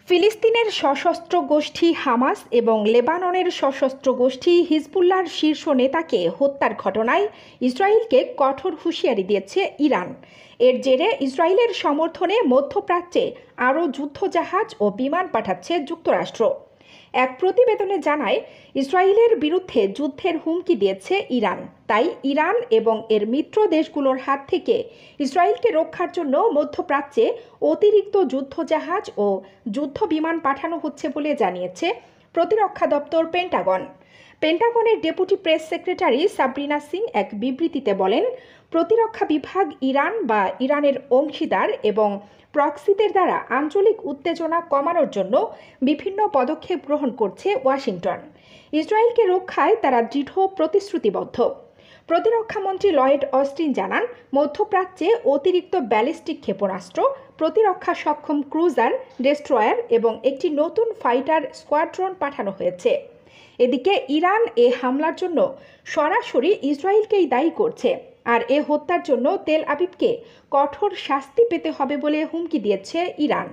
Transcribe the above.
ফিলিস্তিনের সশস্ত্র গোষ্ঠী হামাস এবং লেবাননের সশস্ত্র গোষ্ঠী হিজবুল্লাহর শীর্ষ নেতাকে হত্যার ঘটনায় ইসরায়েলকে কঠোর হুঁশিয়ারি দিয়েছে ইরান। এর জেরে ইসরায়েলের সমর্থনে মধ্যপ্রাচ্যে আরও যুদ্ধজাহাজ ও বিমান পাঠাচ্ছে যুক্তরাষ্ট্র। এক প্রতিবেদনে জানায়, ইসরায়েলের বিরুদ্ধে যুদ্ধের হুমকি দিয়েছে ইরান। তাই ইরান এবং এর মিত্র দেশগুলোর হাত থেকে ইসরায়েলকে রক্ষার জন্য মধ্যপ্রাচ্যে অতিরিক্ত যুদ্ধজাহাজ ও যুদ্ধ বিমান পাঠানো হচ্ছে বলে জানিয়েছে প্রতিরক্ষা দপ্তর পেন্টাগন। পেন্টাগনের deputy press secretary Sabrina Singh এক বিবৃতিতে বলেন, প্রতিরক্ষা বিভাগ ইরান বা ইরানের অংশীদার এবং প্রক্সিদের দ্বারা আঞ্চলিক উত্তেজনা কমানোর জন্য বিভিন্ন পদক্ষেপ গ্রহণ করছে ওয়াশিংটন। ইসরায়েলকে রক্ষায় তারা দৃঢ় প্রতিশ্রুতিবদ্ধ। প্রতিরক্ষামন্ত্রী লয়েড অস্টিন জানান, মধ্যপ্রাচ্যে অতিরিক্ত ব্যালিস্টিক ক্ষেপণাস্ত্র, প্রতিরক্ষা সক্ষম ক্রুজার, ডেস্ট্রয়ার এবং একটি নতুন ফাইটার স্কোয়াড্রন পাঠানো হয়েছে। এদিকে ইরান এ হামলার জন্য সরাসরি ইসরায়েলকেই দায়ী করছে, আর এ হত্যার জন্য তেল আবিবকে কঠোর শাস্তি পেতে হবে বলে হুমকি দিয়েছে ইরান।